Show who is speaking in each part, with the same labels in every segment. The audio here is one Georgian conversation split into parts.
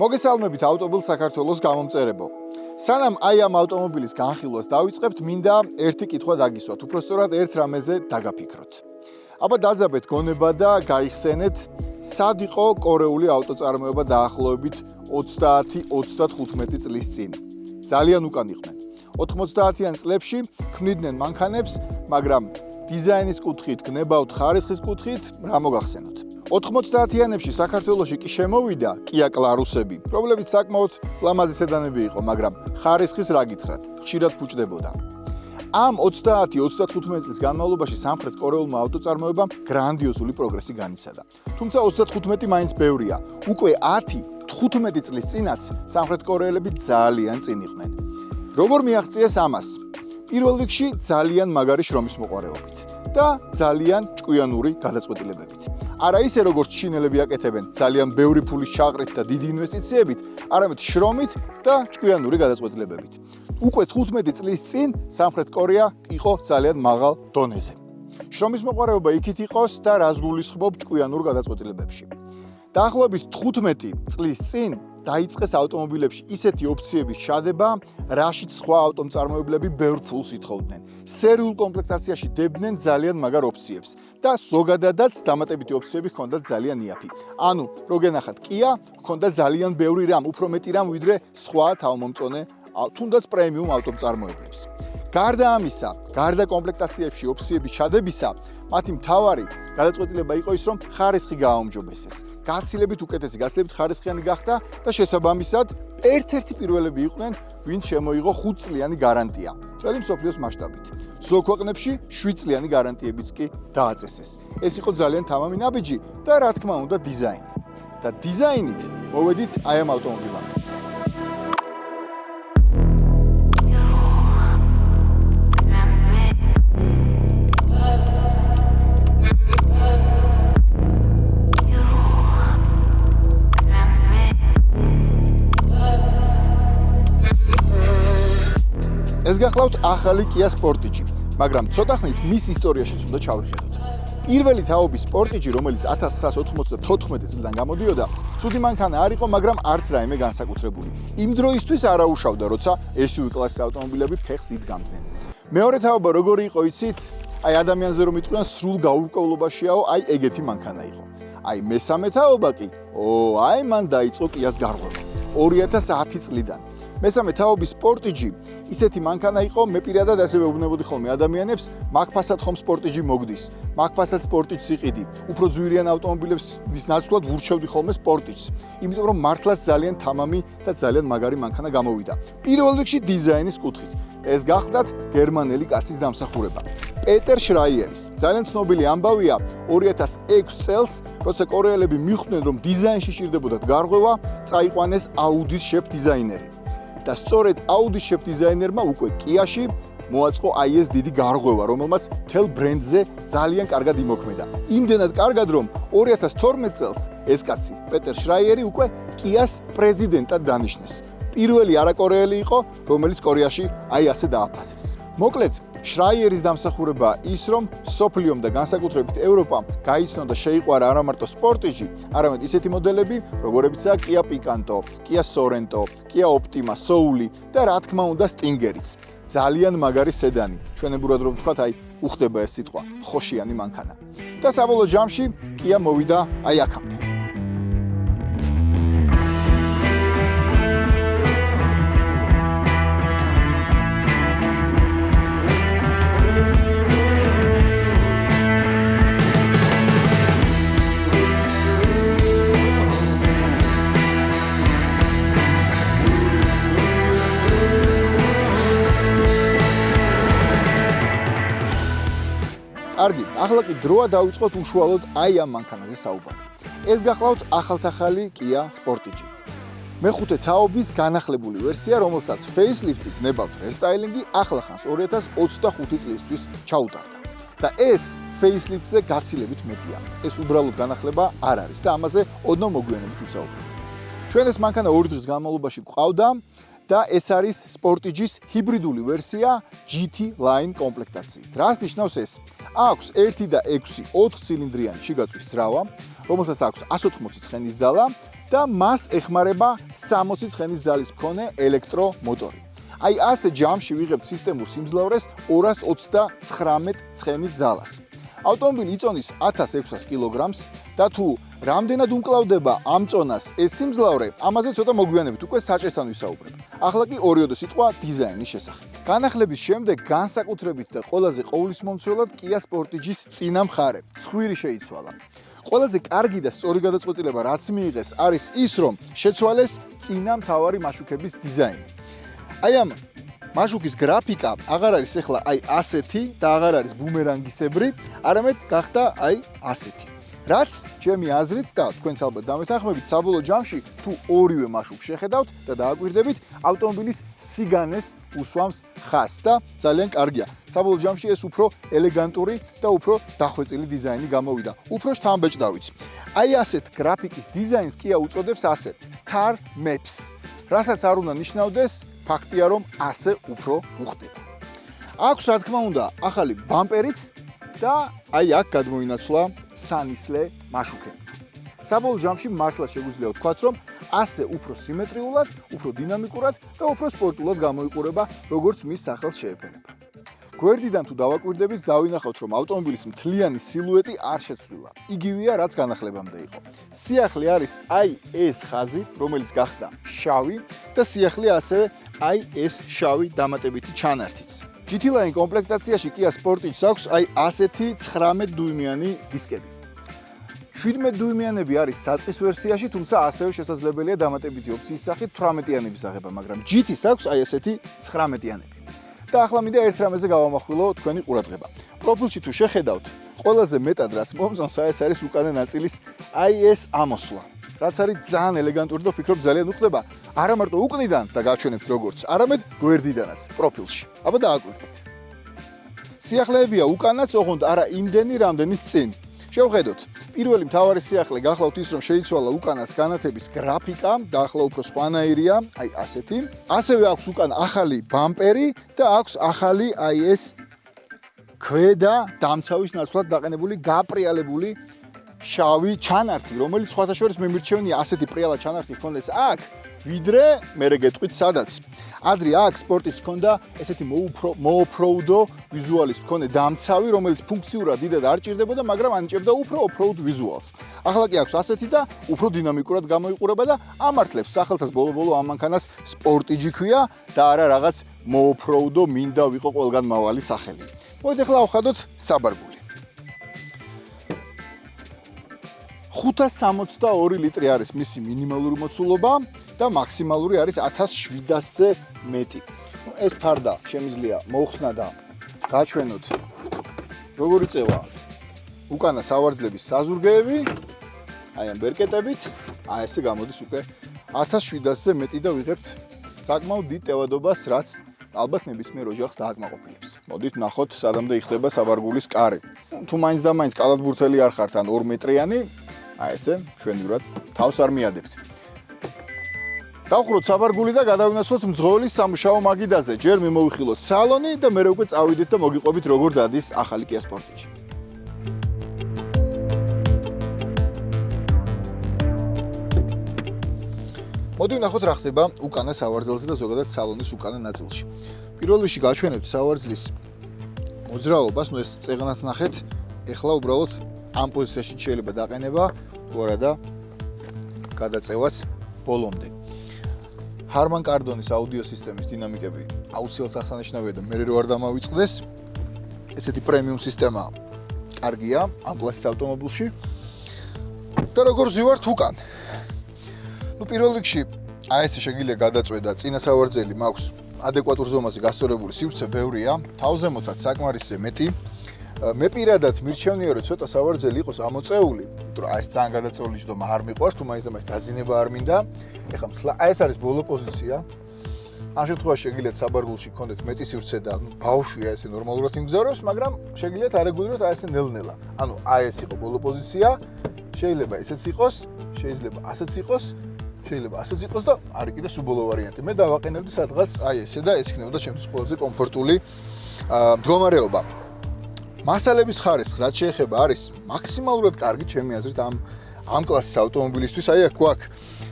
Speaker 1: მოგესალმებით ავტომობილ საქართველოს გამომწერებო. სანამ აი ამ ავტომობილის განხილვას დავიწყებთ, მინდა ერთი კითხვა დაგისვათ, უпростоრად ერთ რამეზე დაგაფიქროთ. აბა დაძაბეთ გონება და გაიხსენეთ, სად იყო კორეული ავტოწარმოება დაახლოებით 30-35 წლის წინ. ძალიან უკან იყვნენ. 90-იან წლებში ქმნიდნენ მანქანებს, მაგრამ დიზაინის კუთხით, გნებავთ ხარისხის კუთხით, რა მოგახსენოთ? 90-იანებში საქართველოში კი შემოვიდა Kia Clarus-ები, რომლებიც საკმაოდ ლამაზი სედანები იყო, მაგრამ ხარისხის რა გითხრათ, ხშირად ფუჭდებოდა. ამ 30-35 წლის განმავლობაში სამხრეთ კორეულმა ავტოწარმოებამ გრანდიოზული პროგრესი განიცადა. თუმცა 35 მაინც ბევრია. უკვე 10-15 წლის წინაც სამხრეთ კორეელები ძალიან წინ იყვნენ. როგორ მიაღწიეს ამას? პირველ რიგში ძალიან მაგარი შრომის მოყვარეობით და ძალიან ჭკვიანური გადაწყვეტილებებით. არა ისე როგორც ჩინელები აკეთებენ, ძალიან ბევრი ფულის ჩაყრით და დიდი ინვესტიციებით, არამედ შრომით და ჭკვიანური გადაწყვეტილებებით. უკვე 15 წლის წინ სამხრეთ კორეა იყო ძალიან მაღალ დონეზე. შრომის მოყვარეობა იქით იყოს და რას გულისხმობ ჭკვიანურ გადაწყვეტილებებში. დაახლოებით 15 წლის წინ დაიწყეს ავტომობილებში ისეთი ოფციების ჩადება, რაშიც სხვა ავტომწარმოებლები ბევრ ფულს ითხოვდნენ. სერიულ კომპლექტაციაში დებდნენ ძალიან მაგარ ოფციებს და ზოგადადაც დამატებითი ოფციები ჰქონდათ ძალიან იაფი. ანუ, რო გენახათ Kia, ჰქონდა ძალიან ბევრი რამ, უფრო მეტი რამ ვიდრე სხვა თავმომწონე, თუნდაც პრემიუმ ავტომწარმოებლებს. გარდა ამისა, გარდა კომპლექტაციებში ოფციების ჩადებისა, მათი მთავარი გადაწყვეტილება იყო ის, რომ ხარისხი გააუმჯობესეს. გაცილებით უკეთესი, გაცილებით ხარისხიანი გახდა და შესაბამისად ერთ-ერთი პირველები იყვნენ, ვინც შემოიღო 5 წლიანი გარანტია. მთელი მსოფლიოს მასშტაბით. ზოგ ქვეყნებში 7 წლიანი გარანტიებიც კი დააწესეს. ეს იყო ძალიან თამამი ნაბიჯი და რა თქმა უნდა დიზაინი. და დიზაინით მოვედით აი ამ ავტომობილამდე. ეს გახლავთ ახალი Kia Sportage, მაგრამ ცოტა ხნით მის ისტორიაშიც უნდა ჩავიხედოთ. პირველი თაობის Sportage, რომელიც 1994 წლიდან გამოდიოდა, ცუდი მანქანა არ იყო, მაგრამ არც რაიმე განსაკუთრებული. იმ დროისთვის არ აუშავდა, როცა SUV კლასის ავტომობილები ფეხს იდგამდნენ. მეორე თაობა როგორი იყო, იცით? აი ადამიანზე რომ იტყვიან, სრულ გაურკვევლობაშიაო, აი ეგეთი მანქანა იყო. აი მესამე თაობა კი, აი მან დაიწყო Kia-ს გარღვევა 2010 წლიდან. მესამე თაობის Sportage ისეთი მანქანა იყო, მე პირადად ასე ვეუბნებოდი ხოლმე ადამიანებს, მაგ-ფასად ხომ Sportage მოგდის, მაგ-ფასად Sportage იყიდი, უფრო ძვირიან ავტომობილებს ნაცვლად ვურჩევდი ხოლმე Sportage-ს, იმიტომ რომ მართლაც ძალიან თამამი და ძალიან მაგარი მანქანა გამოვიდა. პირველ რიგში დიზაინის კუთხით. ეს გახლდათ გერმანელი კაცის დამსახურება. პეტერ შრაიერის. ძალიან ცნობილი ამბავია, 2006 წელს, როცა კორეელები მიხვდნენ, რომ დიზაინში ჭირდებოდათ გარღვევა, წაიყვანეს Audi-ს შეფ დიზაინერი. და სწორედ Audi-ს შეფ დიზაინერმა უკვე Kia-ში მოაწყო აი ეს დიდი გარღვევა, რომელმაც მთელ ბრენდზე ძალიან კარგად იმოქმედა. იმდენად კარგად, რომ 2012 წელს ეს კაცი, პეტერ შრაიერი, უკვე Kia-ს პრეზიდენტად დანიშნეს. პირველი არაკორეელი იყო, რომელიც კორეაში აი ასე დააფასეს. მოკლედ, შრაიერის დამსახურება ის, რომ სოფლიომ და განსაკუთრებით ევროპამ გაიცნო და შეიყვარა არა მარტო Sportage, არამედ ისეთი მოდელები, როგორებიცაა Kia Picanto, Kia Sorento, Kia Optima, Soul და რა თქმა უნდა Stingerიც. ძალიან მაგარი სედანი. ჩვენებურად რომ ვთქვათ, აი უხდება ეს სიტყვა, ხოშიანი მანქანა. და საბოლოო ჯამში Kia მოვიდა აი აქამდე. კარგი, ახლა კი დროა დავიწყოთ უშუალოდ აი ამ მანქანაზე საუბარი. ეს გახლავთ ახალთახალი Kia Sportage. მეხუთე თაობის განახლებული ვერსია, რომელსაც facelift-ი, გნებავთ რესტაილინგი, ახლახანს 2025 წლისთვის ჩაუტარდა. და ეს facelift-ზე გაცილებით მეტია. ეს უბრალოდ განახლება არ არის და ამაზე ოდნავ მოგვიანებით ვისაუბრებთ. ჩვენ ეს მანქანა 2 დღის განმავლობაში გვყავდა და ეს არის Sportage-ის ჰიბრიდული ვერსია GT Line კომპლექტაციით. რას ნიშნავს ეს? აქვს 1 და 6 4 ცილინდრიანი შიგაწვის ძრავა, რომელსაც აქვს 180 ცხენის ზალა და მას ეხმარება 60 ცხენის ძალის მქონე ელექტრომოტორი. აი ასე ჯამში ვიღებთ სისტემურ სიმძლავრეს 229 ცხენის ძალას. ავტომობილი იწონის 1600 კილოგრამს და თუ რამდენად უმკლავდება ამ წონას ეს სიმძლავრე, ამაზე ცოტა მოგვიანებით უკვე საჭესთან ვისაუბრებ. ახლა კი ორიოდო სიტყვა დიზაინის შესახებ. განახლების შემდეგ განსაკუთრებით და ყველაზე ყოვლისმომცველად Kia Sportage-ის წინა მხარე, ცხვირი შეიცვალა. ყველაზე კარგი და სწორი გადაწყვეტილება რაც მიიღეს არის ის, რომ შეცვალეს წინა მთავარი მაშუქების დიზაინი. აი ამ მაშუქის გრაფიკა აღარ არის ახლა აი ასეთი და აღარ არის ბუმერანგისებრი, არამედ გახდა აი ასეთი. რაც ჩემი აზრით და თქვენც ალბათ დამეთანხმებით საბოლოო ჯამში თუ ორივე მაშუქს შეხედავთ და დააკვირდებით, ავტომობილის სიგანეს უსვამს ხაზს და ძალიან კარგია. საბოლოო ჯამში ეს უფრო ელეგანტური და უფრო დახვეწილი დიზაინი გამოვიდა. უფრო შთამბეჭდავიც. აი ასეთ გრაფიკის დიზაინს Kia უწოდებს ასე: Star Maps. რასაც არ უნდა ნიშნავდეს, ფაქტია რომ ასე უფრო უხდება. აქვს რა თქმა უნდა ახალი ბამპერიც და აი აქ გადმოინაცვლა სანისლე მაშუქები. საბოლოო ჯამში მართლა შეგვიძლია ვთქვათ, რომ ასე უფრო სიმეტრიულად, უფრო დინამიკურად და უფრო სპორტულად გამოიყურება, როგორც მის სახელს შეეფერება. გვერდიდან თუ დავაკვირდებით, დავინახავთ, რომ ავტომობილის მთლიანი სილუეტი არ შეცვლილა. იგივეა, რაც განახლებამდე იყო. სიახლე არის აი ეს ხაზი, რომელიც გახდა შავი და სიახლე ასევე აი ეს შავი დამატებითი ჩანართიც. GT Line კომპლექტაციაში Kia Sportage-ს აქვს აი ასეთი 19 დუიმიანი დისკები. 17 დუიმიანები არის საწყის ვერსიაში, თუმცა ასევე შესაძლებელია დამატებითი ოფციის სახით 18-იანების აღება, მაგრამ GT-ს აქვს აი ესეთი 19-იანები. და ახლა მინდა ერთ რამეზე გავამახვილო თქვენი ყურადღება. პროფილში თუ შეხედავთ, ყველაზე მეტად რაც მომწონს, ეს არის უკანა ნაწილის აი ეს ამოსვლა. რაც არის ძალიან ელეგანტური და ვფიქრობ ძალიან უხდება არა მარტო უკნიდან და გაჩვენებთ როგორც, არამედ გვერდიდანაც პროფილში. აბა დააკვირდით. სიახლეებია უკანაც, ოღონდ არა იმდენი, რამდენის წინ. შევხედოთ. პირველი მთავარი სიახლე გახლავთ ის, რომ შეიცვალა უკანას განათების გრაფიკა და ახლა უფრო სხვანაირია, აი ასეთი. ასევე აქვს უკან ახალი ბამპერი და აქვს ახალი აი ეს ქვედა დამცავის ნაცვლად დაყენებული გაპრიალებული შავი ჩანართი, რომელიც სხვათა შორის მემირჩევნია ასეთი პრიალა ჩანართი ჰქონდეს აქ, ვიდრე მერე გეტყვით სადაც. ადრე აქ სპორტიც ჰქონდა ესეთი მოოფროუდო ვიზუალის მქონე დამცავი, რომელიც ფუნქციურად დიდად არ ჭირდებოდა, მაგრამ ანიჭებდა უფრო ოფროუდ ვიზუალს. ახლა კი აქვს ასეთი და უფრო დინამიკურად გამოიყურება და ამართლებს სახელსაც ბოლო-ბოლო ამ მანქანას სპორტიჯი ქვია და არა რაღაც მოოფროუდო მინდა ვიყო ყველგან მავალი სახელი. მოდით ახლა ავხადოთ საბარგული. 562 ლიტრი არის მისი მინიმალური მოცულობა და მაქსიმალური არის 1700-ზე მეტი. ეს ფარდა შემიძლია მოხსნა და გაჩვენოთ როგორი წევა უკანა სავარძლების საზურგეები, აი ამ ბერკეტებით, აი ესე გამოდის უკვე 1700-ზე მეტი და ვიღებთ საკმაოდ დიდ ტევადობას, რაც ალბათ ნებისმიერ ოჯახს დააკმაყოფილებს. მოდით ნახოთ, სადამდე იხდება საბარგულის კარი. თუ მაინც და მაინც კალათბურთელი არ ხართ ან 2 მეტრიანი, აი ესე შვენივრად თავს არ მიადებთ. დავხროთ საბარგული და გადავინაცვლოთ მძღოლის სამუშაო მაგიდაზე. ჯერ მიმოვიხილოთ სალონი და მერე უკვე წავიდეთ და მოგიყვებით როგორ დადის ახალი Kia Sportage. მოდი ვნახოთ რა ხდება უკანა სავარძელზე და ზოგადად სალონის უკანა ნაწილში. პირველ რიგში გაჩვენებთ სავარძლის მოძრაობას, ეს წეღნათ ნახეთ. ეხლა უბრალოდ ამ პოზიციაში შეიძლება დაყენება, თუ არა და გადაწევაც ბოლომდე. Harman Kardon-ის აუდიო სისტემის დინამიკები აუცილებლად აღსანიშნავია და მე რო არ დამავიწყდეს. ესეთი პრემიუმ სისტემა კარგია ამ კლასის ავტომობილში. და როგორ ზივართ უკან? პირველ რიგში აი ესე შეგიძლია გადაწვედა წინა სავარძელი მაქვს ადეკვატურ ზომაზე გასწორებული სივრცე ბევრია, თავზემოთაც საკმარისზე მეტი. მე პირადად მირჩევნია რომ ცოტა სავარძელი იყოს ამოწეული, იმიტომ რომ აი ეს ძალიან გადაწეული ჯდომა არ მიყვარს, თუ მაინც და მაინც დაძინება არ მინდა. ეხლა აი ეს არის ბოლო პოზიცია. ამ შემთხვევაში შეგიძლიათ საბარგულში გქონდეთ მეტი სივრცე და ბავშვია ესე ნორმალურად იმგზავრებს, მაგრამ შეგიძლიათ არეგულიროთ აი ესე ნელ-ნელა. ანუ აი ეს იყო ბოლო პოზიცია, შეიძლება ესეც იყოს, შეიძლება ასეც იყოს. შეიძლება ასეც იყოს და არის კიდე სუბოლო ვარიანტი. მე დავაყენებდი სადღაც აი ესე და ეს იქნებოდა ჩემთვის ყველაზე კომფორტული მდგომარეობა. მასალების ხარისხი რაც შეეხება არის მაქსიმალურად კარგი ჩემი აზრით ამ კლასის ავტომობილისთვის. აი აქ გვაქვს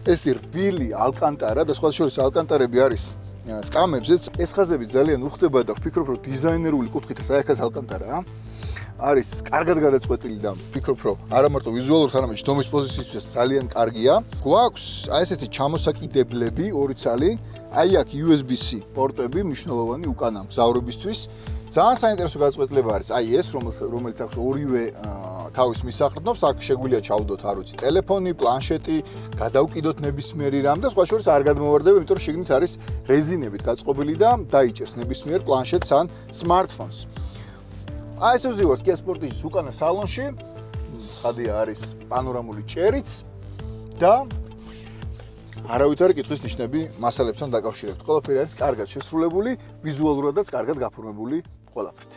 Speaker 1: ეს რბილი ალკანტარა და სხვა შორის ალკანტარები არის სკამებზეც. ეს ხაზები ძალიან უხდება და ვფიქრობ, რომ დიზაინერული კუთხით საერთოდ ალკანტარაა. არის კარგად გადაწყვეტილი და ვფიქრობ, რომ არა მარტო ვიზუალურად, არამედ ჯდომის პოზიციისთვის ძალიან კარგია. გვაქვს აი ესეთი ჩამოსაკიდებლები, 2 ცალი, აი აქ USB-C პორტები მნიშვნელოვანი უკანა მგზავრობისთვის. ძალიან საინტერესო გადაწყვეტილება არის აი ეს, რომელიც აქვს ორივე თავის მისაყრდნობს, აქ შეგვიძლია ჩავდოთ, არ ვიცი, ტელეფონი, პლანშეტი, გადავკიდოთ ნებისმიერი რამ და სხვა შორის არ გადმოვარდება, იმიტომ რომ შიგნით არის რეზინებით გაწყობილი და დაიჭერს ნებისმიერ პლანშეტს ან smartphones. აი ესე ვზივართ Kia Sportage-ის უკანა სალონში. ცხადია არის პანორამული ჭერიც და არავითარი კითხვის ნიშნები მასალებთან დაკავშირებით. ყველაფერი არის კარგად შესრულებული, ვიზუალურადაც კარგად გაფორმებული ყველაფრით.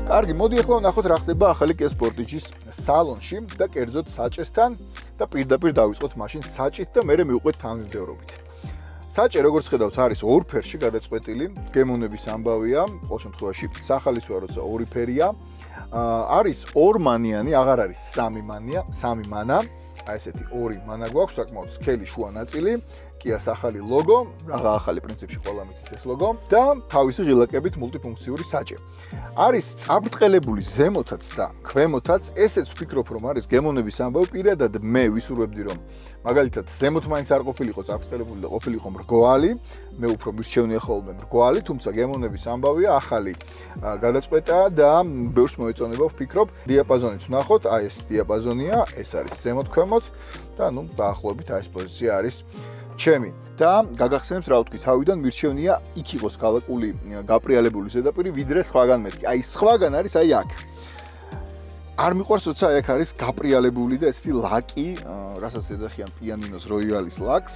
Speaker 1: კარგი, მოდი ახლა ვნახოთ რა ხდება ახალი Kia Sportage-ის სალონში და კერძოდ საჭესთან და პირდაპირ დავიწყოთ მაშინ საჭით და მერე მივყვეთ თანმიმდევრობით. საჭე როგორც ხედავთ არის ორ ფერში გადაწყვეტილი, გემოვნების ამბავია, ყოველ შემთხვევაში სახალისოა როცა ორი ფერია. არის ორმანიანი, აღარ არის სამი მანა. აი ესეთი ორი მანა გვაქვს, საკმაოდ სქელი შუა ნაწილი, Kia-ს ახალი ლოგო, რაღა ახალი პრინციპში ყველა მიცის ეს ლოგო და თავისი ღილაკებით მულტიფუნქციური საჭე. არის წაბრტყელებული ზემოთაც და ქვემოთაც, ესეც ვფიქრობ რომ არის გემოვნების ამბავი, პირადად მე ვისურვებდი რომ მაგალითად ზემოთ მაინც არ ყოფილიყო წაბრტყელებული და ყოფილიყო მრგვალი, მე უფრო მირჩევნია ხოლმე მრგვალი, თუმცა გემოვნების ამბავია ახალი გადაწყვეტა და ბევრს მოეწონება ვფიქრობ, დიაპაზონიც ვნახოთ, აი ეს დიაპაზონია, ეს არის ზემოთ ქვემოთ და ნუ დაახლოებით აი ეს პოზიცია არის ჩემი და გაგახსენებთ რა ვთქვი, თავიდან მირჩევნია იქ იყოს გალაკული გაპრიალებული ზედაპირი ვიდრე სხვაგან მეთქი. აი სხვაგან არის აი აქ. არ მიყვარს როცა აი აქ არის გაპრიალებული და ესეთი ლაკი, რასაც ეძახიან პიანინოს როიალის ლაკს,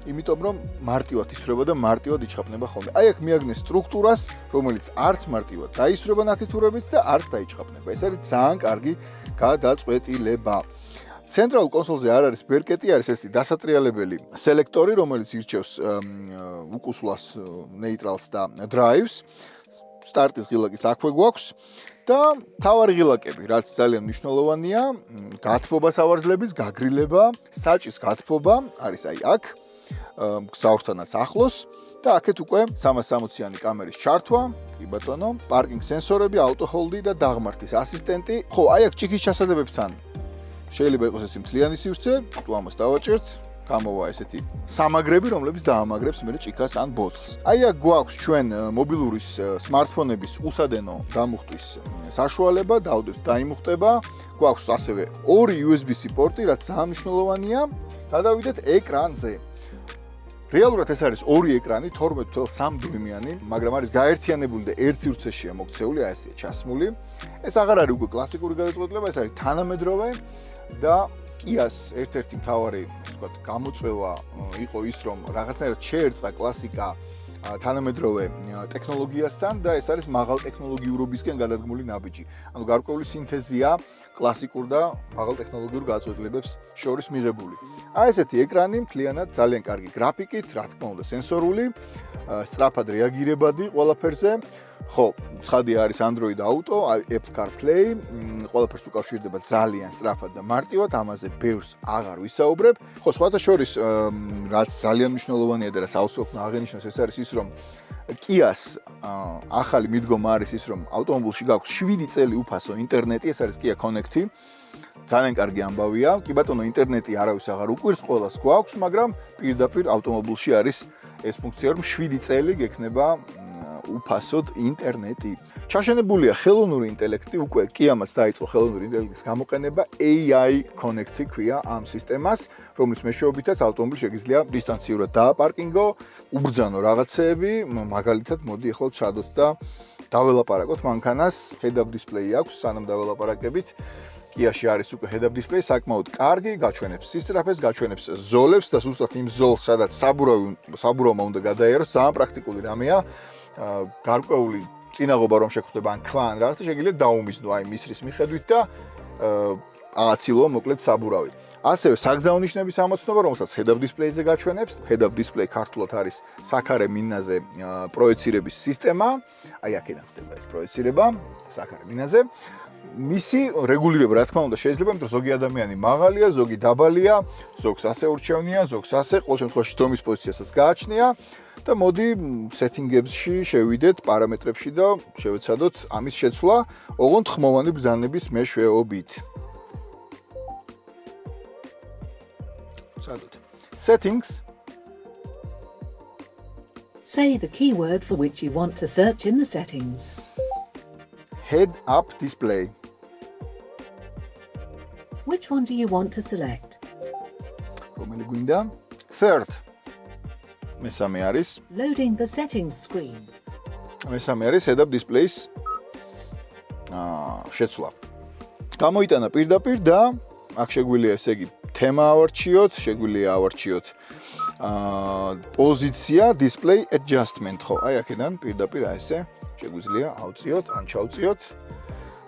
Speaker 1: იმიტომ რომ მარტივად ისვრება და მარტივად იჩხაპნება ხოლმე. აი აქ მიაგნეს სტრუქტურას, რომელიც არც მარტივად დაისვრება ნათითურებით და არც დაიჩხაპნება. ეს არის ძალიან კარგი გადაწყვეტილება. ცენტრალურ კონსოლზე არ არის ბერკეტი, არის ესეთი დასატრიალებელი სელექტორი, რომელიც ირჩევს უკუსვლას, ნეიტრალს და დრაივს. სტარტის ღილაკიც აქვე გვაქვს და თავარი ღილაკები, რაც ძალიან მნიშვნელოვანია, გათბობა სავარძლების, გაგრილება, საჭის გათბობა არის აი აქ, გზავრთანაც ახლოს და აქეთ უკვე 360-იანი კამერის ჩართვა, კი ბატონო, პარკინგ სენსორები, აუტოჰოლდი და დაღმართის ასისტენტი. ხო, აი აქ ჭიქის ჩასადებებთან შეიძლება იყოს ეს მთლიანი სივრცე, თუ ამას დავაჭერთ, გამოვა ესეთი სამაგრები, რომლებიც დაამაგრებს მე ჭიქას ან ბოთლს. აი აქ გვაქვს ჩვენ მობილურის smartphone-ების უსადენო დამუხტვის საშუალება, დავდებთ დაიმუხტება. გვაქვს ასევე ორი USB-C პორტი, რაც ძალიან მნიშვნელოვანია. გადავიდეთ ეკრანზე. რეალურად ეს არის ორი ეკრანი, 12.3 დюйმიანი, მაგრამ არის გაერთიანებული და ერთ სივრცეშია მოქცეული, აი ესეა ჩასმული. ეს აღარ არის უკვე კლასიკური გადაწყვეტილება, ეს არის თანამედროვე და Kia-ს ერთ-ერთი მთავარი, ასე ვთქვათ, გამოწვევა იყო ის, რომ რაღაცნაირად შეერწყა კლასიკა თანამედროვე ტექნოლოგიასთან და ეს არის მაღალ ტექნოლოგიურობისკენ გადადგმული ნაბიჯი. ანუ გარკვეული სინთეზია კლასიკურ და მაღალ ტექნოლოგიურ გადაწყვეტილებებს შორის მიღებული. აი ესეთი ეკრანი, მთლიანად ძალიან კარგი გრაფიკით, რა თქმა უნდა, სენსორული, სწრაფად რეაგირებადი ყველაფერზე. ხო, ცხადია არის Android Auto, Apple CarPlay, ყველაფერს უკავშირდება ძალიან სწრაფად და მარტივად, ამაზე ბევრს აღარ ვისაუბრებ. ხო, სხვათა შორის, რაც ძალიან მნიშვნელოვანია და რაც აუცილებლად აღენიშნოს, ეს არის ის, რომ Kia-ს ახალი მიდგომა არის ის, რომ ავტომობილში გაქვს 7 წელი უფასო ინტერნეტი, ეს არის Kia Connect-ი. ძალიან კარგი ამბავია. კი ბატონო, ინტერნეტი არავის აღარ უყვირს, ყველას გვაქვს, მაგრამ პირდაპირ ავტომობილში არის ეს ფუნქცია, რომ 7 წელი გექნება უფასოდ ინტერნეტი. ჩაშენებულია ხელოვნური ინტელექტი, უკვე Kia-მაც დაიწყო ხელოვნური ინტელექტის გამოყენება, AI Connect-ი ქვია ამ სისტემას, რომლის მეშვეობითაც ავტომობილი შეგიძლია დისტანციურად დააპარკინგო, უბრძანო რაღაცეები, მაგალითად, მოდი ახლა ვცადოთ და დაველაპარაკოთ მანქანას, head-up display აქვს, სანამ დაველაპარაკებით. Kia-ში არის უკვე head-up display, საკმაოდ კარგი, გაჩვენებს სისწრაფეს, გაჩვენებს ზოლებს და ზუსტად იმ ზოლს, სადაც საბურავმა უნდა გადაიაროს, ძალიან პრაქტიკული რამეა. გარკვეული წინაღობა რომ შეგხვდება ან ქვა ან რაღაცა შეგიძლიათ დაუმისნო აი მისრის მიხედვით და ააცილო მოკლედ საბურავი. ასევე საგზაო ნიშნების ამოცნობა, რომელსაც head-up display-ზე გაჩვენებს. Head-up display ქართულად არის საქარე მინაზე პროექცირების სისტემა. აი აქედან ხდება ეს პროექცირება საქარე მინაზე. მისი რეგულირება რა თქმა უნდა შეიძლება, იმიტომ რომ ზოგი ადამიანი მაღალია, ზოგი დაბალია, ზოგს ასე ურჩევნია, ზოგს ასე, ყოველ შემთხვევაში დომის პოზიციასაც გააჩნია და მოდი setting-ებში შევიდეთ პარამეტრებში და შევეცადოთ ამის შეცვლა ოღონდ ხმოვანი ბრძანების მეშვეობით. ვცადოთ. Settings.
Speaker 2: Say the keyword for which you want to search in the settings.
Speaker 1: Head-up display.
Speaker 2: Which one do you want to select?
Speaker 1: რომელი გვინდა? Third. მესამე არის.
Speaker 2: Loading the settings screen.
Speaker 1: მესამე არის head-up displays შეცვლა. გამოიტანა პირდაპირ და აქ შეგვიძლია ესე იგი თემა ავარჩიოთ, შეგვიძლია ავარჩიოთ პოზიცია display adjustment ხო? აი აქედან პირდაპირ აი ესე შეგვიძლია ავწიოთ ან ჩავწიოთ.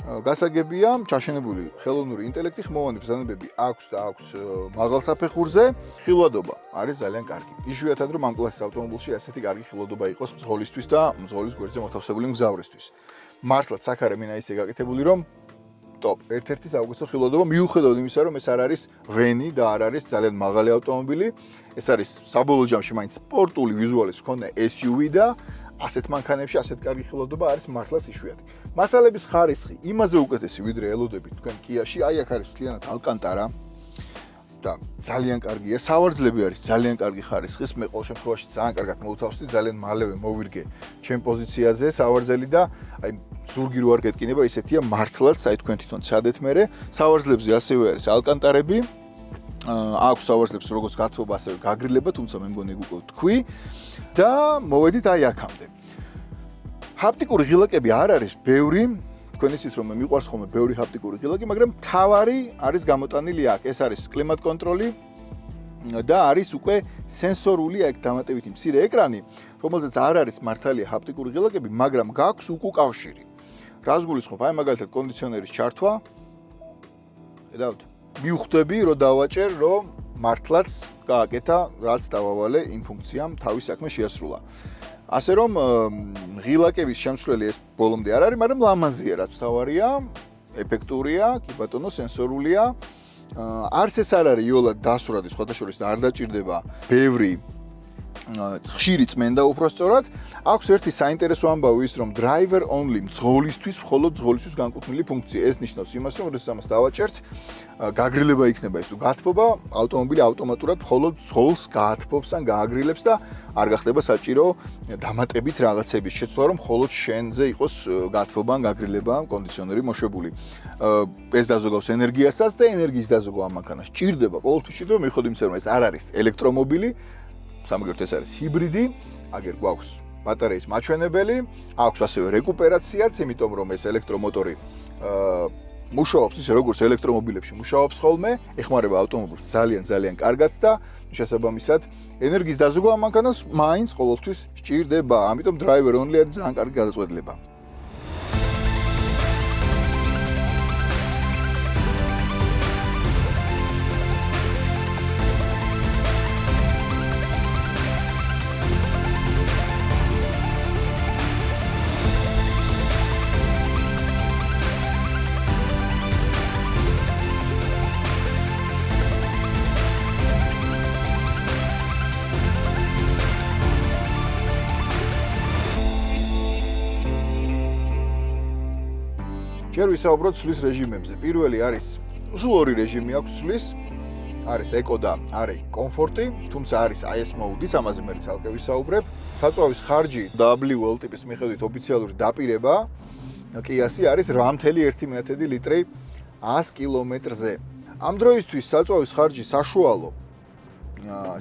Speaker 1: გასაგებია, ჩაშენებული ხელოვნური ინტელექტი ხმოვანი ბრძანებები აქვს და აქვს მაღალ საფეხურზე. ხილვადობა არის ძალიან კარგი. იშვიათად რომ ამ კლასის ავტომობილში ასეთი კარგი ხილვადობა იყოს მძღოლისთვის და მძღოლის გვერდზე მოთავსებული მგზავრისთვის. მართლაც აქ არის მინა ისე გაკეთებული რომ ტოპ, ერთ-ერთი საუკეთესო ხილვადობა მიუხედავად იმისა, რომ ეს არ არის ვენი და არ არის ძალიან მაღალი ავტომობილი. ეს არის საბოლოო ჯამში მაინც სპორტული ვიზუალის მქონე SUV და ასეთ მანქანებში ასეთ კარგი ხილვადობა არის მართლაც იშვიათი. მასალების ხარისხი იმაზე უკეთესი ვიდრე ელოდებით თქვენ Kia-ში, აი აქ არის მთლიანად ალკანტარა და ძალიან კარგია. სავარძლები არის ძალიან კარგი ხარისხის. მე ყოველ შემთხვევაში ძალიან კარგად მოვთავსდი, ძალიან მალევე მოვირგე ჩემ პოზიციაზე სავარძელი და აი ზურგი რო არ გეტკინება, ისეთია მართლაც, აი თქვენ თვითონ ცადეთ მერე. სავარძლებზე ასევე არის ალკანტარები. აქვს სავარძლებს როგორც გათბობა, ასევე გაგრილება, თუმცა მე მგონი უკვე თქვი და მოვედით აი აქამდე. ჰაპტიკური ღილაკები არ არის ბევრი, თქვენ იცით რომ მე მიყვარს ხოლმე ბევრი ჰაპტიკური ღილაკი, მაგრამ მთავარი არის გამოტანილი აქ. ეს არის კლიმატ კონტროლი და არის უკვე სენსორული აქ დამატებითი მცირე ეკრანი, რომელზეც არ არის მართალია ჰაპტიკური ღილაკები, მაგრამ გაქვს უკავშირი. რას გულისხმობ? აი მაგალითად კონდიციონერის ჩართვა. ხედავთ? მივხვდები რომ დავაჭერ, რომ მართლაც გააკეთა, რაც დავავალე იმ ფუნქციამ თავის საქმე შეასრულა. ასე რომ ღილაკების შემცვლელი ეს ბოლომდე არ არის, მაგრამ ლამაზია, რაც თავარია, ეფექტურია, კი ბატონო, სენსორულია. არც ეს არ არის იოლად დასურადი, სხვადასხვა და არ დაჭირდება ბევრი ხშირი წმენდა უпростоრად. აქვს ერთი საინტერესო ამბავი ის, რომ driver only მძღოლისთვის, მხოლოდ მძღოლისთვის განკუთვნილი ფუნქცია. ეს ნიშნავს იმას, რომ როდესაც ამას დავაჭერთ, გაგრილება იქნება ის თუ გათბობა, ავტომობილი ავტომატურად მხოლოდ მძღოლს გაათბობს ან გააგრილებს და არ გახდება საჭირო დამატებით რაღაცების შეცვლა, რომ მხოლოდ შენზე იყოს გათბობა ან გაგრილება, კონდიციონერი მოშვებული. ეს დაზოგავს ენერგიასაც და ენერგიის დაზოგვა ამ მანქანას ჭირდება, ყოველთვის ჭირდება, მიუხედავად იმისა, რომ ეს არ არის ელექტრომობილი, სამაგერთ ეს არის ჰიბრიდი, აგერ გვაქვს ბატარეის მაჩვენებელი, აქვს ასევე რეკუპერაციაც, იმიტომ რომ ეს ელექტრომოტორი მუშაობს ისე როგორც ელექტრომობილებში მუშაობს ხოლმე, ეხმარება ავტომობილს ძალიან კარგად და შესაბამისად ენერგიის დაზოგვა ამ მანქანას მაინც ყოველთვის სჭირდება, ამიტომ driver only არის ძალიან კარგი გადაწყვეტილება. ჯერ ვისაუბროთ ცვლის რეჟიმებზე. პირველი არის სულ ორი რეჟიმი აქვს ცვლის. არის ეკო და არის კომფორტი, თუმცა არის IS mode-იც, ამაზე მე ცალკე ვისაუბრებ. საწვავის ხარჯი WL ტიპის მიხედვით ოფიციალური დაპირება Kia-სი არის 8.1 ლიტრი 100 კილომეტრზე. ამ დროისთვის საწვავის ხარჯი საშუალო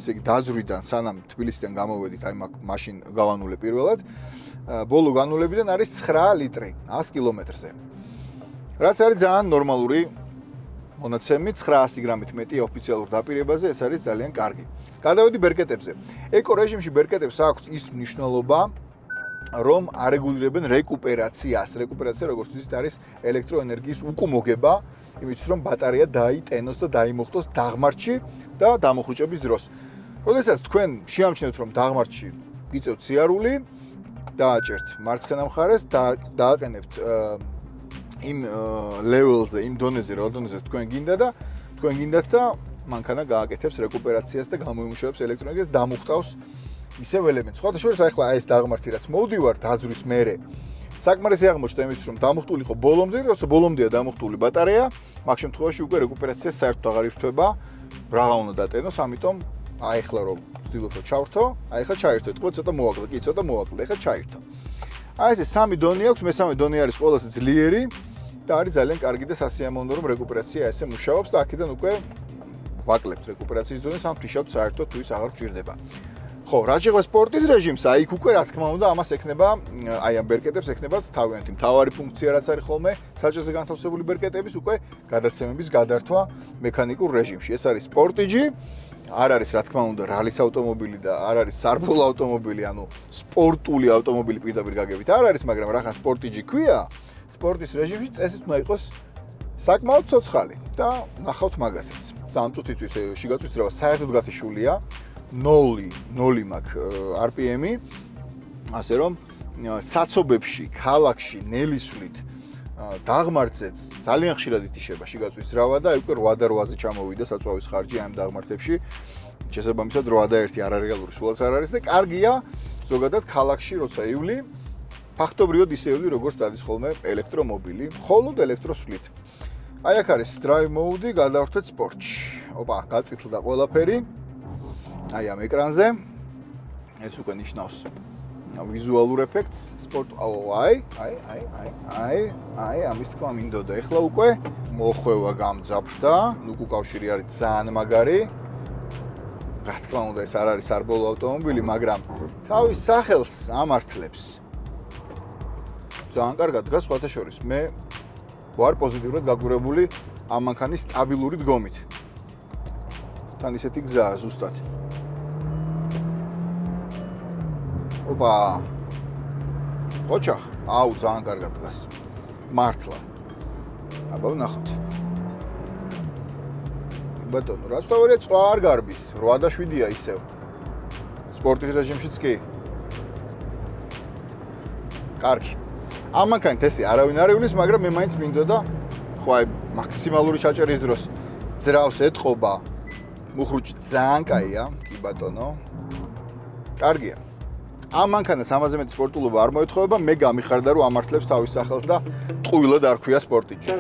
Speaker 1: ესე იგი დაძვრიდან სანამ თბილისიდან გამოვედით, აი მაშინ გავანულე პირველად, ბოლო განულებიდან არის 9 ლიტრი 100 კილომეტრზე. რაც არის ძალიან ნორმალური მონაცემი, 900 გრამით მეტი ოფიციალურ დაპირებაზე, ეს არის ძალიან კარგი. გადავედი ბერკეტებზე. ეკო რეჟიმში ბერკეტებს აქვს ის მნიშვნელობა, რომ არეგულირებენ რეკუპერაციას. რეკუპერაცია, როგორც ვთქვით, არის ელექტროენერგიის უკუმოგება, იმისთვის რომ ბატარეა დაიტენოს და დაიმოხტოს დაღმართში და დამოხვიჭების დროს. როდესაც თქვენ შეამჩნევთ, რომ დაღმართში გიწევთ სიარული, დააჭერთ მარცხენა მხარეს და დააყენებთ იმ level-ზე, იმ დონეზე, როდონეზე თქვენ გინდა და თქვენ გინდათ და მანქანა გააკეთებს რეკუპერაციას და გამოიმუშავებს ელექტროენერგიას, დამუხტავს ისევ ელემენტს. სხვათა შორის ახლა ეს დაღმართი რაც მოვდივარ დაძვრის მერე საკმარისი აღმოჩნდა იმის რომ დამუხტულიყო ბოლომდე, როცა ბოლომდეა დამუხტული ბატარეა, მაგ შემთხვევაში უკვე რეკუპერაცია საერთოდ აღარ ირთვება, რაღა უნდა დატენოს, ამიტომ ახლა რომ ვცდილობ რომ ჩავრთო, ახლა ჩაირთო, თქო ცოტა მოვაკლე, კი ცოტა მოვაკლე, ახლა ჩაირთო. აი ეს სამი დონი აქვს, მესამე დონი არის ყველაზე ძლიერი და არის ძალიან კარგი და სასიამოვნო რომ რეკუპერაცია ესე მუშაობს და აქედან უკვე ვაკლებთ რეკუპერაციის დონეს, ამ ფიშავთ საერთოდ თუ ის აღარ გჭირდება. ხო, რა შეეხება სპორტის რეჟიმს, აი იქ უკვე რა თქმა უნდა ამას ექნება, აი ამ ბერკეტებს ექნებათ თავიანთი მთავარი ფუნქცია რაც არის ხოლმე საჭიროზე განთავსებული ბერკეტების უკვე გადაცემების გადართვა მექანიკურ რეჟიმში. ეს არის სპორტიჯი, არ არის რა თქმა უნდა რალის ავტომობილი და არ არის სარბოლო ავტომობილი, ანუ სპორტული ავტომობილი პირდაპირ გაგებით არ არის, მაგრამ რახან სპორტიჯი ქვია, სპორტის რეჟიმში წესით უნდა იყოს საკმაოდ ცოცხალი და ნახავთ მაგასაც. და ამ წუთისთვის შიგაწვის ძრავა საერთოდ გათიშულია. 0 მაქვს RPM-ი, ასე რომ საცობებში, ქალაქში, ნელისვლით დაღმართზეც ძალიან ხშირად ითიშება შიგაწვის ძრავა და უკვე 8-8-ზე ჩამოვიდა საწვავის ხარჯი ამ დაღმართებში. შესაბამისად 8-1 არ არის რეალური, სულაც არ არის და კარგია ზოგადად ქალაქში როცა ივლი, ფაქტობრივად ისე ივლი როგორც დადის ხოლმე ელექტრომობილი, მხოლოდ ელექტროსვლით. აი აქ არის drive mode, გადავერთეთ სპორტში. ოპა, გაწითლდა ყველაფერი. აი ამ ეკრანზე ეს უკვე ნიშნავს ვიზუალურ ეფექტს სპორტ აი ამის თქმა მინდოდა ეხლა უკვე მოხვევა გამძაფრდა ნუ უკავშირი არის ძალიან მაგარი რა თქმა უნდა ეს არ არის სარბოლო ავტომობილი მაგრამ თავის სახელს ამართლებს ძალიან კარგად დგას სხვათა შორის მე ვარ პოზიტიურად გაგვირებული ამ მანქანის სტაბილური დგომით თან ისეთი გზაა ზუსტად ოპა ოჩახ აუ ძალიან კარგად დგას მართლა აბა ვნახოთ ბატონო რა სწორია წვა არ გარბის 8 და 7-ია ისევ სპორტის რეჟიმშიც კი კარგი ამ მანქანით ესე არავინ არ ივლის მაგრამ მე მაინც მინდოდა ხო აი მაქსიმალური ჩაჭერის დროს ძრავს ეთყობა მუხრუჭი ძალიან კაია კი ბატონო კარგია ამ მანქანას ამაზე მეტი სპორტულობა არ მოეთხოვება, მე გამიხარდა რომ ამართლებს თავის სახელს და ტყუილად არ ქვია სპორტიჯი.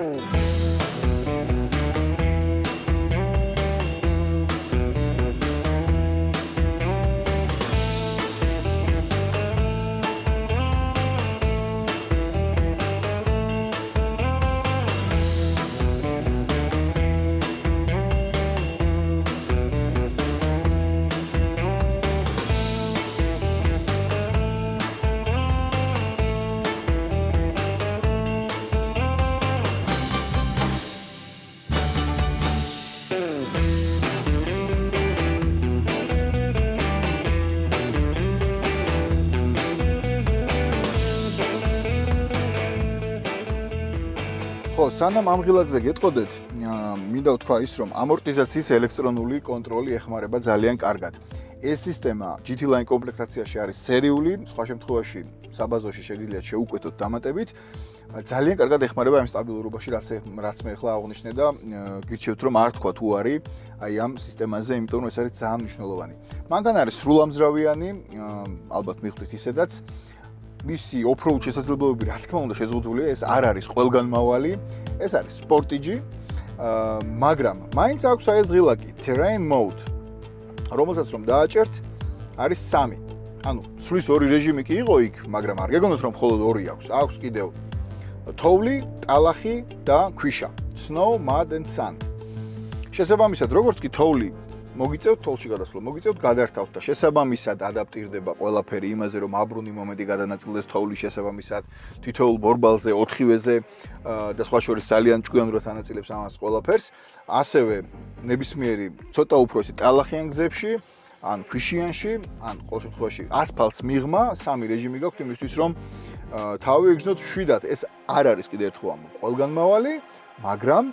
Speaker 1: სანამ ამ ღილაკზე გეტყოდეთ, მინდა ვთქვა ის, რომ ამორტიზაციის ელექტრონული კონტროლი ეხმარება ძალიან კარგად. ეს სისტემა GT Line კომპლექტაციაში არის სერიული, სხვა შემთხვევაში საბაზოში შეგიძლიათ შეუკვეთოთ დამატებით. ძალიან კარგად ეხმარება ამ სტაბილურობაში, რაც მე ახლა აღვნიშნე და გირჩევთ რომ არ თქვა თუ არის აი ამ სისტემაზე, იმიტომ რომ ეს არის ძალიან მნიშვნელოვანი. მანქანა არის სრულამძრავიანი, ალბათ მიხვდით ისედაც. მისი off-road შესაძლებლობები რა თქმა უნდა შეზღუდულია, ეს არ არის ყველგანმავალი, ეს არის სპორტიჯი, მაგრამ მაინც აქვს აი ეს ღილაკი, terrain mode, რომელსაც რომ დააჭერთ, არის 3. ანუ სვლის 2 რეჟიმი კი იყო იქ, მაგრამ არ გეგონოთ რომ მხოლოდ 2 აქვს. აქვს კიდევ თოვლი, ტალახი და ქვიშა, snow, mud and sand. შესაბამისად, როგორც კი თოვლი მოგიწევთ თოლში გადასვლა, მოგიწევთ გადართავთ და შესაბამისად ადაპტირდება ყველაფერი იმაზე, რომ აბრუნი მომენტი გადანაწილდეს თოვლის შესაბამისად, თითოეულ ბორბალზე, 4-ვეზე და სხვა შორის ძალიან ჭკვიანურად ანაწილებს ამას ყველაფერს. ასევე ნებისმიერი ცოტა უფროსი ტალახიან გზებში, ან ქვიშიანში, ან ყოველ შემთხვევაში ასფალტს მიღმა, 3 რეჟიმი გაქვთ იმისთვის, რომ თავი იგრძნოთ მშვიდად. ეს არ არის კიდევ ერთხელ ყველგანმავალი, მაგრამ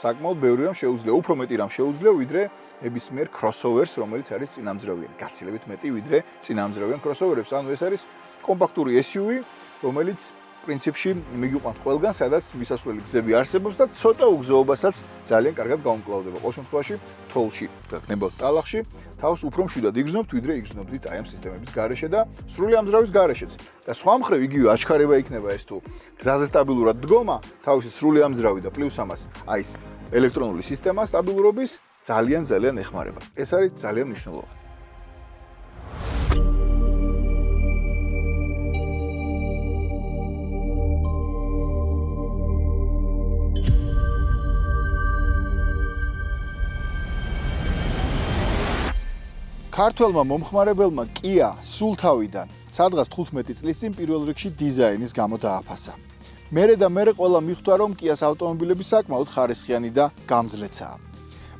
Speaker 1: საკმაოდ ბევრი რამ შეუძლია, უფრო მეტი რამ შეუძლია, ვიდრე ნებისმიერ crossover-ს, რომელიც არის წინამძრავიანი, გაცილებით მეტი ვიდრე წინამძრავიან crossover-ებს. ანუ ეს არის კომპაქტური SUV, რომელიც პრინციპში მიგიყვანთ ყველგან, სადაც მისასვლელი გზები არსებობს და ცოტა უგზოობასაც ძალიან კარგად გაუმკლავდება. ყოველ შემთხვევაში, თოლში და გნებავთ ტალახში, თავს უფრო მშვიდად იგრძნობთ, ვიდრე იგრძნობდით აი ამ სისტემების გარეშე და სრული ამძრავის გარეშეც. და სხვა მხრივ იგივე აჩქარება იქნება ეს თუ გზაზე სტაბილურად დგომა, თავისი სრული ამძრავი და პლუს ამას აი ეს ელექტრონული სისტემა სტაბილურობის ძალიან ეხმარება. ეს არის ძალიან მნიშვნელოვანი. ქართველმა მომხმარებელმა Kia სულ თავიდან, სადღაც 15 წლის წინ პირველ რიგში დიზაინის გამო დააფასა. მერე ყველა მიხვდა, რომ Kia-ს ავტომობილები საკმაოდ ხარისხიანი და გამძლეცაა.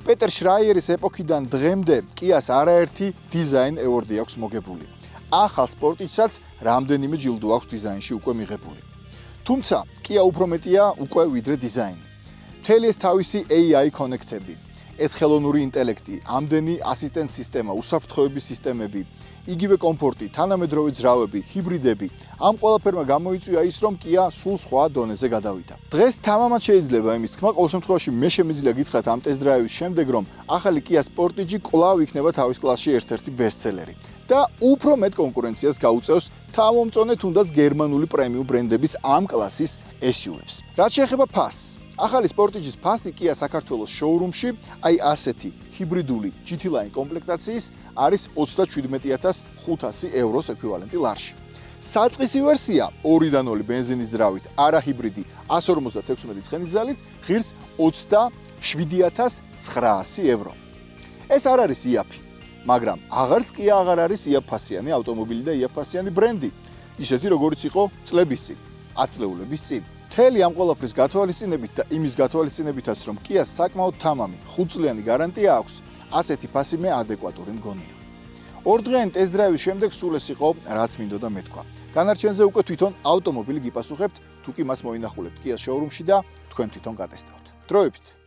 Speaker 1: პეტერ შრაიერის ეპოქიდან დღემდე Kia-ს არაერთი დიზაინ ევორდი აქვს მოგებული. ახალ სპორტიჩსაც რამდენიმე ჯილდო აქვს დიზაინში უკვე მიღებული. თუმცა Kia უფრო მეტია უკვე ვიდრე დიზაინი. მთელი ეს თავისი AI კონექტები, ეს ხელოვნური ინტელექტი, ამდენი ასისტენტ სისტემა, უსაფრთხოების სისტემები, იგივე კომფორტი, თანამედროვე ძრავები, ჰიბრიდები, ამ ყველაფერმა გამოიწვია ის, რომ Kia სულ სხვა დონეზე გადავიდა. დღეს თამამად შეიძლება იმის თქმა, ყოველ შემთხვევაში მე შემიძლია გითხრათ ამ ტესტ-დრაივის შემდეგ, რომ ახალი Kia Sportage კვლავ იქნება თავის კლასში ერთ-ერთი ბესტსელერი და უფრო მეტ კონკურენციას გაუწევს თავმომწონე თუნდაც გერმანული პრემიუმ ბრენდების ამ კლასის SUV-ს. რაც შეეხება ფასს, ახალი Sportage-ის ფასი Kia საქართველოს შოურუმში აი ასეთი ჰიბრიდული GT Line კომპლექტაციის არის 27500 ევროს ეკვივალენტი ლარში. საწყისი ვერსია 2-0 ბენზინის ძრავით, არა ჰიბრიდი 156 ცხენის ძალით ღირს 27900 евро. ეს არ არის იაფი, მაგრამ აღარც კი აღარ არის იაფფასიანი ავტომობილი და იაფფასიანი ბრენდი, ისეთი როგორიც იყო წლების წინ, 10 წლეულების წინ. მთელი ამ ყველაფრის გათვალისწინებით და იმის გათვალისწინებითაც, რომ Kia-ს საკმაოდ თამამი 5-წლიანი გარანტია აქვს, ასეთი ფასი მე ადეკვატური მგონია. ორდღიანი ტესტ-დრაივის შემდეგ სულ ეს იყო, რაც მინდოდა მეთქვა. დანარჩენზე უკვე თვითონ ავტომობილი გიპასუხებთ, თუ კი მას მოინახულებთ Kia-ს შოურუმში და თქვენ თვითონ გატესტავთ. დროებით!